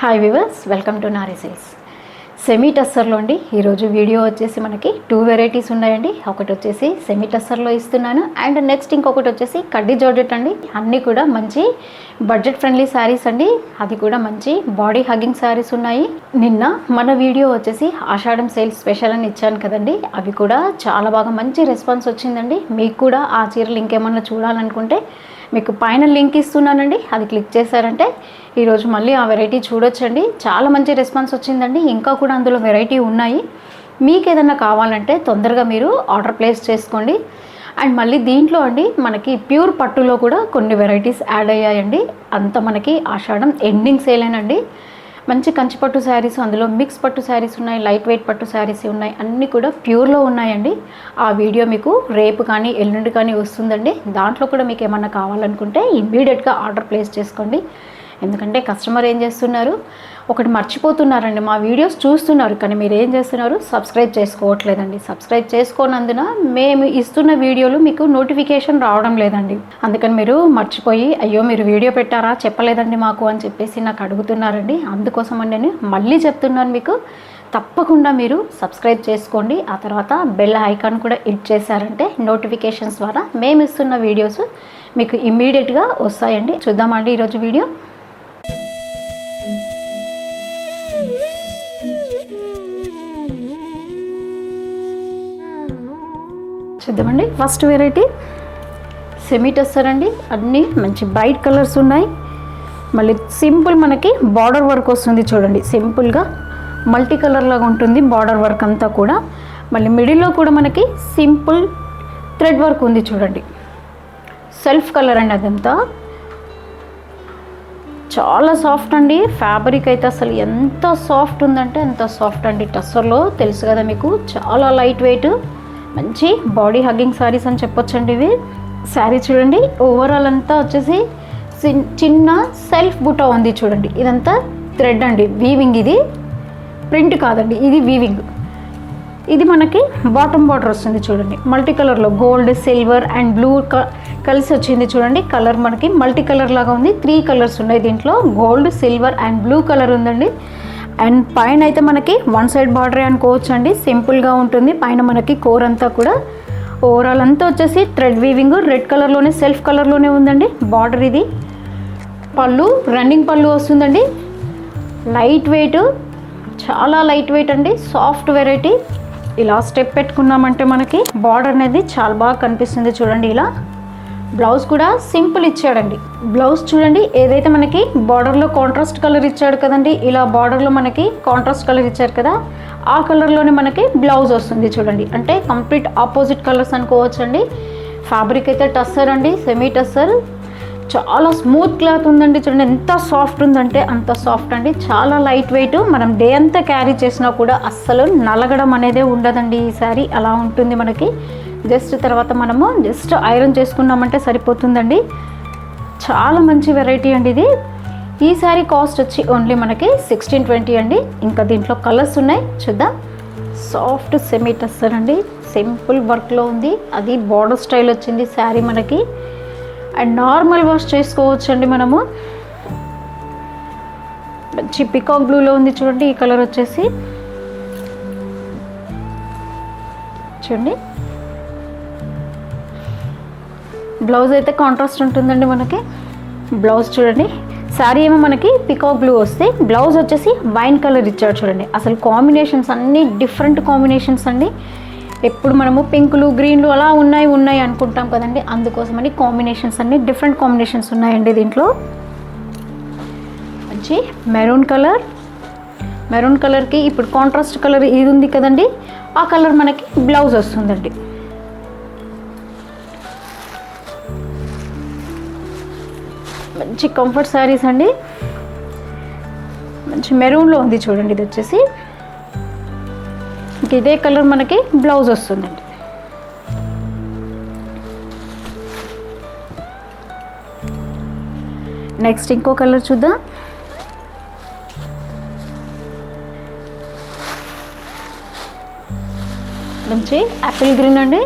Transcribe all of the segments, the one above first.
Hi viewers, welcome to Nari silks. Semi టస్సర్లో అండి ఈరోజు video వచ్చేసి మనకి 2 వెరైటీస్ ఉన్నాయండి. ఒకటి వచ్చేసి సెమీ టస్సర్లో ఇస్తున్నాను అండ్ నెక్స్ట్ ఇంకొకటి వచ్చేసి కడ్డీ జార్జెట్ అండి. అన్నీ కూడా మంచి బడ్జెట్ ఫ్రెండ్లీ శారీస్ అండి. అది కూడా మంచి బాడీ హగ్గింగ్ శారీస్ ఉన్నాయి. నిన్న మన వీడియో వచ్చేసి ఆషాఢం సేల్ స్పెషల్ అని ఇచ్చాను కదండి. అవి కూడా చాలా బాగా మంచి రెస్పాన్స్ వచ్చిందండి. మీకు కూడా ఆ చీరలు ఇంకేమన్నా చూడాలనుకుంటే మీకు పైన లింక్ ఇస్తున్నానండి, అది క్లిక్ చేశారంటే ఈరోజు మళ్ళీ ఆ వెరైటీ చూడొచ్చండి. చాలా మంచి రెస్పాన్స్ వచ్చిందండి. ఇంకా కూడా అందులో వెరైటీ ఉన్నాయి. మీకు ఏదైనా కావాలంటే తొందరగా మీరు ఆర్డర్ ప్లేస్ చేసుకోండి. అండ్ మళ్ళీ దీంట్లో అండి మనకి ప్యూర్ పట్టులో కూడా కొన్ని వెరైటీస్ యాడ్ అయ్యాయండి. అంత మనకి ఆషాఢం ఎండింగ్ సేలేనండి. మంచి కంచి పట్టు శారీస్, అందులో మిక్స్ పట్టు శారీస్ ఉన్నాయి, లైట్ వెయిట్ పట్టు శారీస్ ఉన్నాయి, అన్నీ కూడా ప్యూర్లో ఉన్నాయండి. ఆ వీడియో మీకు రేపు కానీ ఎల్లుండి కానీ వస్తుందండి. దాంట్లో కూడా మీకు ఏమన్నా కావాలనుకుంటే ఇమ్మీడియట్గా ఆర్డర్ ప్లేస్ చేసుకోండి. ఎందుకంటే కస్టమర్ ఏం చేస్తున్నారు, ఒకటి మర్చిపోతున్నారండి. మా వీడియోస్ చూస్తున్నారు కానీ మీరు ఏం చేస్తున్నారు, సబ్స్క్రైబ్ చేసుకోవట్లేదండి. సబ్స్క్రైబ్ చేసుకోనందున మేము ఇస్తున్న వీడియోలు మీకు నోటిఫికేషన్ రావడం లేదండి. అందుకని మీరు మర్చిపోయి అయ్యో మీరు వీడియో పెట్టారా చెప్పలేదండి మాకు అని చెప్పేసి నాకు అడుగుతున్నారండి. అందుకోసం నేను మళ్ళీ చెప్తున్నాను, మీకు తప్పకుండా మీరు సబ్స్క్రైబ్ చేసుకోండి. ఆ తర్వాత బెల్ ఐకాన్ కూడా హిట్ చేశారంటే నోటిఫికేషన్స్ ద్వారా మేము ఇస్తున్న వీడియోస్ మీకు ఇమ్మీడియట్గా వస్తాయండి. చూద్దామండి ఈరోజు వీడియో. చూద్దామండి. ఫస్ట్ వెరైటీ సెమీ టస్సర్ అండి. అన్నీ మంచి బ్రైట్ కలర్స్ ఉన్నాయి. మళ్ళీ సింపుల్ మనకి బార్డర్ వర్క్ వస్తుంది చూడండి. సింపుల్గా మల్టీ కలర్ లాగా ఉంటుంది బార్డర్ వర్క్ అంతా కూడా. మళ్ళీ మిడిల్లో కూడా మనకి సింపుల్ థ్రెడ్ వర్క్ ఉంది చూడండి. సెల్ఫ్ కలర్ అండి అదంతా. చాలా సాఫ్ట్ అండి. ఫ్యాబ్రిక్ అయితే అసలు ఎంత సాఫ్ట్ ఉందంటే అంత సాఫ్ట్ అండి. టస్సర్లో తెలుసు కదా మీకు, చాలా లైట్ వెయిట్, మంచి బాడీ హగ్గింగ్ శారీస్ అని చెప్పొచ్చండి ఇవి. శారీ చూడండి, ఓవరాల్ అంతా వచ్చేసి చిన్న సెల్ఫ్ బుటా ఉంది చూడండి. ఇదంతా థ్రెడ్ అండి, వీవింగ్. ఇది ప్రింట్ కాదండి, ఇది వీవింగ్. ఇది మనకి బాటమ్ బార్డర్ వస్తుంది చూడండి, మల్టీ కలర్లో గోల్డ్, సిల్వర్ అండ్ బ్లూ కలిసి వచ్చింది చూడండి. కలర్ మనకి మల్టీ కలర్ లాగా ఉంది. 3 కలర్స్ ఉన్నాయి దీంట్లో, gold, silver and blue colour ఉందండి. అండ్ పైన అయితే మనకి 1 సైడ్ బార్డరే అనుకోవచ్చు అండి. సింపుల్గా ఉంటుంది. పైన మనకి కోర్ అంతా కూడా ఓవరాల్ అంతా వచ్చేసి థ్రెడ్ వీవింగ్, రెడ్ కలర్లోనే సెల్ఫ్ కలర్లోనే ఉందండి బార్డర్. ఇది పళ్ళు, రన్నింగ్ పళ్ళు వస్తుందండి. లైట్ వెయిట్, చాలా లైట్ వెయిట్ అండి. Soft variety. ఇలా స్టెప్ పెట్టుకున్నామంటే మనకి బార్డర్ అనేది చాలా బాగా కనిపిస్తుంది చూడండి. ఇలా బ్లౌజ్ కూడా సింపుల్ ఇచ్చాడండి. బ్లౌజ్ చూడండి, ఏదైతే మనకి బార్డర్లో కాంట్రాస్ట్ కలర్ ఇచ్చాడు కదండి, ఇలా బార్డర్లో మనకి కాంట్రాస్ట్ కలర్ ఇచ్చారు కదా, ఆ కలర్లోనే మనకి బ్లౌజ్ వస్తుంది చూడండి. అంటే కంప్లీట్ ఆపోజిట్ కలర్స్ అనుకోవచ్చండి. ఫ్యాబ్రిక్ అయితే టస్సర్ అండి, సెమీ టస్సర్. చాలా స్మూత్ క్లాత్ ఉందండి చూడండి. ఎంత సాఫ్ట్ ఉందంటే అంత సాఫ్ట్ అండి. చాలా లైట్ వెయిట్. మనం డే అంతా క్యారీ చేసినా కూడా అస్సలు నలగడం అనేదే ఉండదండి. ఈ శారీ అలా ఉంటుంది మనకి. జస్ట్ తర్వాత మనము జస్ట్ ఐరన్ చేసుకున్నామంటే సరిపోతుందండి. చాలా మంచి వెరైటీ అండి ఇది. ఈ శారీ కాస్ట్ వచ్చి ఓన్లీ మనకి 1620 అండి. ఇంకా దీంట్లో కలర్స్ ఉన్నాయి, చూద్దాం. సాఫ్ట్ సెమీ టస్సర్ అండి, సింపుల్ వర్క్లో ఉంది. అది బార్డర్ స్టైల్ వచ్చింది శారీ మనకి. అండ్ నార్మల్ వాష్ చేసుకోవచ్చు అండి మనము. మంచి పికాక్ బ్లూలో ఉంది చూడండి. ఈ కలర్ వచ్చేసి చూడండి. బ్లౌజ్ అయితే కాంట్రాస్ట్ ఉంటుందండి మనకి. బ్లౌజ్ చూడండి, శారీ ఏమో మనకి పికాక్ బ్లూ వస్తే బ్లౌజ్ వచ్చేసి వైన్ కలర్ ఇచ్చాడు చూడండి. అసలు కాంబినేషన్స్ అన్నీ డిఫరెంట్ కాంబినేషన్స్ అండి. ఎప్పుడు మనము పింకులు, గ్రీన్లు అలా ఉన్నాయి అనుకుంటాం కదండి, అందుకోసమని కాంబినేషన్స్ అన్నీ డిఫరెంట్ కాంబినేషన్స్ ఉన్నాయండి దీంట్లో. మంచి మెరూన్ కలర్. మెరూన్ కలర్కి ఇప్పుడు కాంట్రాస్ట్ కలర్ ఇది ఉంది కదండి, ఆ కలర్ మనకి బ్లౌజ్ వస్తుందండి. మంచి కంఫర్ట్ శారీస్ అండి. మంచి మెరూన్లో ఉంది చూడండి. ఇది వచ్చేసి ఇదే కలర్ మనకి బ్లౌజ్ వస్తుందండి. నెక్స్ట్ ఇంకో కలర్ చూద్దాం. మంచి యాపిల్ గ్రీన్ అండి.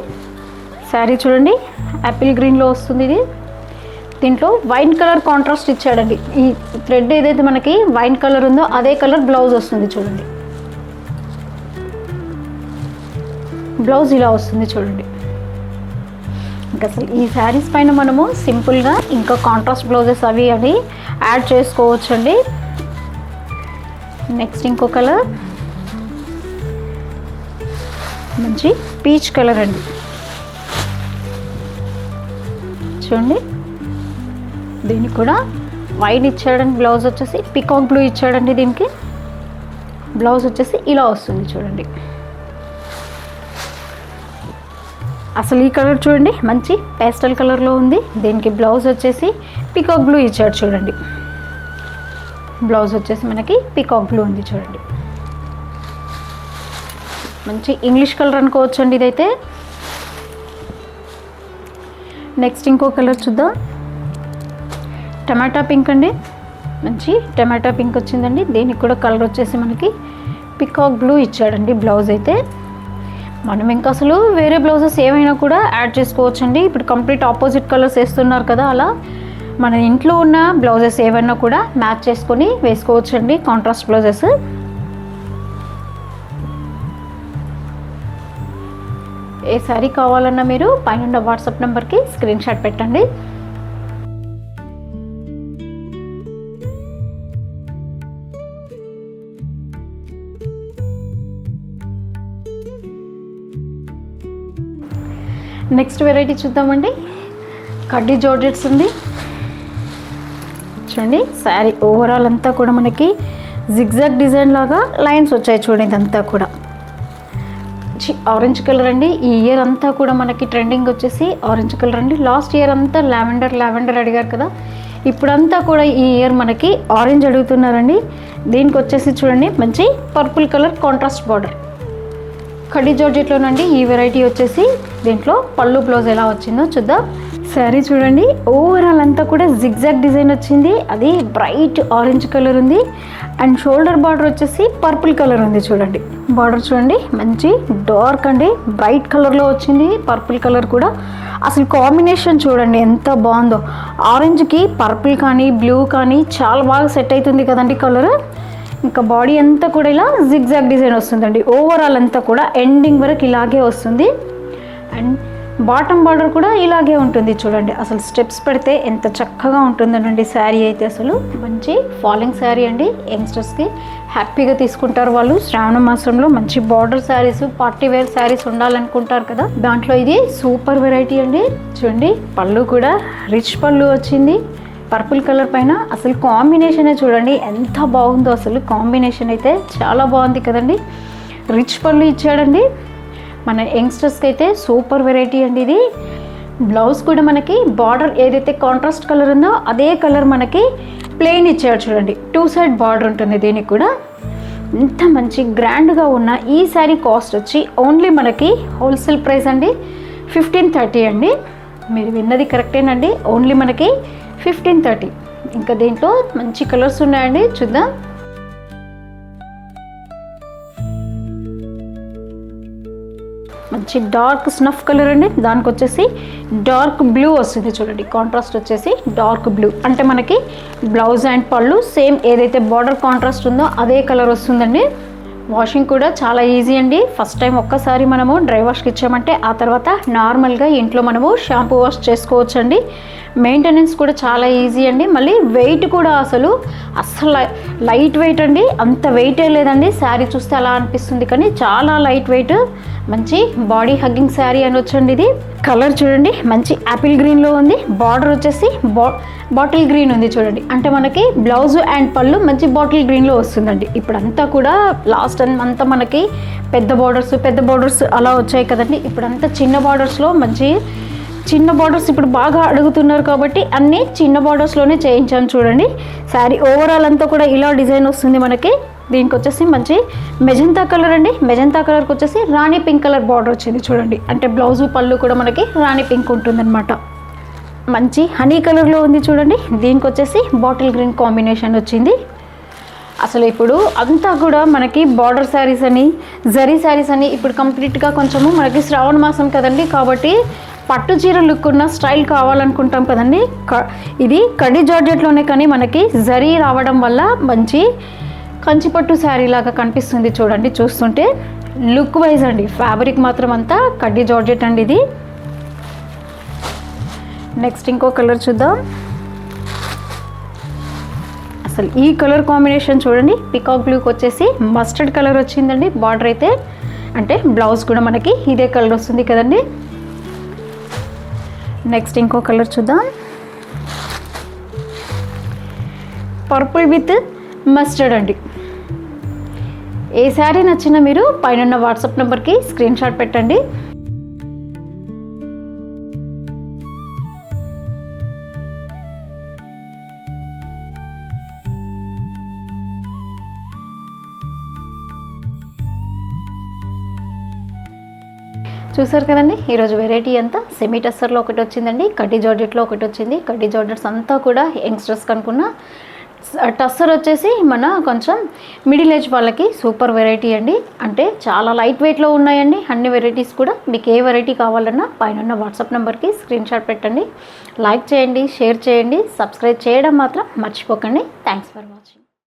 శారీ చూడండి, యాపిల్ గ్రీన్లో వస్తుంది ఇది. దీంట్లో వైన్ కలర్ కాంట్రాస్ట్ ఇచ్చాడండి. ఈ థ్రెడ్ ఏదైతే మనకి వైన్ కలర్ ఉందో అదే కలర్ బ్లౌజ్ వస్తుంది చూడండి. బ్లౌజ్ ఇలా వస్తుంది చూడండి. ఇంకా అసలు ఈ శారీస్ పైన మనము సింపుల్గా ఇంకా కాంట్రాస్ట్ బ్లౌజెస్ అవి అని యాడ్ చేసుకోవచ్చండి. నెక్స్ట్ ఇంకో కలర్ మంచి పీచ్ కలర్ అండి. చూడండి, దీనికి కూడా వైట్ ఇచ్చాడండి. బ్లౌజ్ వచ్చేసి పికాక్ బ్లూ ఇచ్చాడండి. దీనికి బ్లౌజ్ వచ్చేసి ఇలా వస్తుంది చూడండి. అసలు ఈ కలర్ చూడండి, మంచి పేస్టల్ కలర్లో ఉంది. దీనికి బ్లౌజ్ వచ్చేసి పికాక్ బ్లూ ఇచ్చాడు చూడండి. బ్లౌజ్ వచ్చేసి మనకి పికాక్ బ్లూ ఉంది చూడండి. మంచి ఇంగ్లీష్ కలర్ అనుకోవచ్చండి ఇదైతే. నెక్స్ట్ ఇంకో కలర్ చూద్దాం. టమాటా పింక్ అండి. మంచి టమాటా పింక్ వచ్చిందండి. దీనికి కూడా కలర్ వచ్చేసి మనకి పికాక్ బ్లూ ఇచ్చాడండి బ్లౌజ్ అయితే. మనం ఇంకా అసలు వేరే బ్లౌజెస్ ఏమైనా కూడా యాడ్ చేసుకోవచ్చండి. ఇప్పుడు కంప్లీట్ ఆపోజిట్ కలర్స్ వేస్తున్నారు కదా, అలా మన ఇంట్లో ఉన్న బ్లౌజెస్ ఏమైనా కూడా మ్యాచ్ చేసుకొని వేసుకోవచ్చండి కాంట్రాస్ట్ బ్లౌజెస్. ఏ శారీ కావాలన్నా మీరు పైన వాట్సాప్ నెంబర్కి స్క్రీన్ షాట్ పెట్టండి. నెక్స్ట్ వెరైటీ చూద్దామండి. కడ్డీ జార్జెట్స్ ఉంది చూడండి. శారీ ఓవరాల్ అంతా కూడా మనకి జిగ్జాగ్ డిజైన్ లాగా లైన్స్ వచ్చాయి చూడండి. ఇదంతా కూడా ఆరెంజ్ కలర్ అండి. ఈ ఇయర్ అంతా కూడా మనకి ట్రెండింగ్ వచ్చేసి ఆరెంజ్ కలర్ అండి. లాస్ట్ ఇయర్ అంతా లావెండర్ అడిగారు కదా, ఇప్పుడంతా కూడా ఈ ఇయర్ మనకి ఆరెంజ్ అడుగుతున్నారండి. దీనికి వచ్చేసి చూడండి మంచి పర్పుల్ కలర్ కాంట్రాస్ట్ బార్డర్. కడ్డీ జార్జెట్లోనండి ఈ వెరైటీ వచ్చేసి. దీంట్లో పళ్ళు బ్లౌజ్ ఎలా వచ్చిందో చూద్దాం. శారీ చూడండి, ఓవరాల్ అంతా కూడా జిగ్జాగ్ డిజైన్ వచ్చింది. అది బ్రైట్ ఆరెంజ్ కలర్ ఉంది. అండ్ షోల్డర్ బార్డర్ వచ్చేసి పర్పుల్ కలర్ ఉంది చూడండి. బార్డర్ చూడండి మంచి డార్క్ అండి, బ్రైట్ కలర్లో వచ్చింది. పర్పుల్ కలర్ కూడా అసలు కాంబినేషన్ చూడండి ఎంత బాగుందో. ఆరెంజ్కి పర్పుల్ కానీ బ్లూ కానీ చాలా బాగా సెట్ అవుతుంది కదండి కలర్. ఇంకా బాడీ అంతా కూడా ఇలా జిగ్జాగ్ డిజైన్ వస్తుందండి. ఓవరాల్ అంతా కూడా ఎండింగ్ వరకు ఇలాగే వస్తుంది. అండ్ బాటమ్ బార్డర్ కూడా ఇలాగే ఉంటుంది చూడండి. అసలు స్టెప్స్ పెడితే ఎంత చక్కగా ఉంటుందనండి శారీ అయితే. అసలు మంచి ఫాలింగ్ శారీ అండి. యంగ్స్టర్స్కి హ్యాపీగా తీసుకుంటారు వాళ్ళు. శ్రావణ మాసంలో మంచి border saris, party wear saris ఉండాలనుకుంటారు కదా, దాంట్లో ఇది సూపర్ వెరైటీ అండి. చూడండి పళ్ళు కూడా రిచ్ పళ్ళు వచ్చింది పర్పుల్ కలర్ పైన. అసలు కాంబినేషనే చూడండి ఎంత బాగుందో. అసలు కాంబినేషన్ అయితే చాలా బాగుంది కదండి. రిచ్ పళ్ళు ఇచ్చాడండి. మన యంగ్స్టర్స్కి అయితే సూపర్ వెరైటీ అండి ఇది. బ్లౌజ్ కూడా మనకి బార్డర్ ఏదైతే కాంట్రాస్ట్ కలర్ ఉందో అదే కలర్ మనకి ప్లెయిన్ ఇచ్చాడు చూడండి. 2 సైడ్ బార్డర్ ఉంటుంది దీనికి కూడా. ఇంత మంచి గ్రాండ్గా ఉన్న ఈ శారీ కాస్ట్ వచ్చి ఓన్లీ మనకి హోల్సేల్ ప్రైస్ అండి 1530 అండి. మీరు విన్నది కరెక్టేనండి, ఓన్లీ మనకి 1530. ఇంకా దీంట్లో మంచి కలర్స్ ఉన్నాయండి, చూద్దాం. మంచి డార్క్ స్నఫ్ కలర్ అండి. దానికి వచ్చేసి డార్క్ బ్లూ వస్తుంది చూడండి. కాంట్రాస్ట్ వచ్చేసి డార్క్ బ్లూ. అంటే మనకి బ్లౌజ్ అండ్ పళ్ళు సేమ్ ఏదైతే బార్డర్ కాంట్రాస్ట్ ఉందో అదే కలర్ వస్తుందండి. వాషింగ్ కూడా చాలా ఈజీ అండి. ఫస్ట్ టైం ఒక్కసారి మనము డ్రై వాష్కి ఇచ్చామంటే ఆ తర్వాత నార్మల్గా ఇంట్లో మనము షాంపూ వాష్ చేసుకోవచ్చండి. మెయింటెనెన్స్ కూడా చాలా ఈజీ అండి. మళ్ళీ వెయిట్ కూడా అసలు లైట్ వెయిట్ అండి. అంత వెయిటే లేదండి. శారీ చూస్తే అలా అనిపిస్తుంది కానీ చాలా లైట్ వెయిట్. మంచి బాడీ హగ్గింగ్ శారీ అని వచ్చండి ఇది. కలర్ చూడండి మంచి యాపిల్ గ్రీన్లో ఉంది. బార్డర్ వచ్చేసి బాటిల్ గ్రీన్ ఉంది చూడండి. అంటే మనకి బ్లౌజ్ అండ్ పళ్ళు మంచి బాటిల్ గ్రీన్లో వస్తుందండి. ఇప్పుడు అంతా కూడా లాస్ట్ అంతా మనకి పెద్ద బార్డర్స్ అలా వచ్చాయి కదండి. ఇప్పుడంతా చిన్న బార్డర్స్లో మంచి చిన్న బార్డర్స్ ఇప్పుడు బాగా అడుగుతున్నారు కాబట్టి అన్నీ చిన్న బార్డర్స్లోనే చేయించాను చూడండి. శారీ ఓవరాల్ అంతా కూడా ఇలా డిజైన్ వస్తుంది మనకి. దీనికి వచ్చేసి మంచి మెజంతా కలర్ అండి. మెజంతా కలర్కి వచ్చేసి రాణి పింక్ కలర్ బార్డర్ వచ్చింది చూడండి. అంటే బ్లౌజు పళ్ళు కూడా మనకి రాణి పింక్ ఉంటుందన్నమాట. మంచి హనీ కలర్లో ఉంది చూడండి. దీనికి వచ్చేసి బాటిల్ గ్రీన్ కాంబినేషన్ వచ్చింది. అసలు ఇప్పుడు అంతా కూడా మనకి బార్డర్ శారీస్ అని జరీ శారీస్ అని ఇప్పుడు కంప్లీట్గా కొంచెము మనకి శ్రావణ మాసం కదండి కాబట్టి పట్టు చీర లుక్ ఉన్న స్టైల్ కావాలనుకుంటాం కదండి. ఇది కడి జార్జెట్లోనే కానీ మనకి జరీ రావడం వల్ల మంచి కంచిపట్టు శారీ లాగా కనిపిస్తుంది చూడండి. చూస్తుంటే లుక్ వైజ్ అండి, ఫ్యాబ్రిక్ మాత్రం అంతా కడ్డీ జార్జెట్ అండి ఇది. నెక్స్ట్ ఇంకో కలర్ చూద్దాం. అసలు ఈ కలర్ కాంబినేషన్ చూడండి, పికాక్ బ్లూకి వచ్చేసి మస్టర్డ్ కలర్ వచ్చిందండి. బార్డర్ అయితే అంటే బ్లౌజ్ కూడా మనకి ఇదే కలర్ వస్తుంది కదండి. నెక్స్ట్ ఇంకో కలర్ చూద్దాం. పర్పుల్ విత్ మస్టర్డ్ అండి. ఏ శారీ నచ్చినా మీరు పైన వాట్సాప్ నెంబర్కి స్క్రీన్ షాట్ పెట్టండి. చూసారు కదండి, ఈరోజు వెరైటీ అంతా సెమీ టస్సర్లో ఒకటి వచ్చిందండి, కడ్డీ జార్జెట్లో ఒకటి వచ్చింది. కడ్డీ జార్జెట్స్ అంతా కూడా యంగ్స్టర్స్ కనుకున్న, టస్సర్ వచ్చేసి మన కొంచెం మిడిల్ ఏజ్ వాళ్ళకి సూపర్ వెరైటీ అండి. అంటే చాలా లైట్ వెయిట్లో ఉన్నాయండి అన్ని వెరైటీస్ కూడా. మీకు ఏ వెరైటీ కావాలన్నా పైన వాట్సాప్ నెంబర్కి స్క్రీన్ షాట్ పెట్టండి. లైక్ చేయండి, షేర్ చేయండి, సబ్స్క్రైబ్ చేయడం మాత్రం మర్చిపోకండి. Thanks for watching.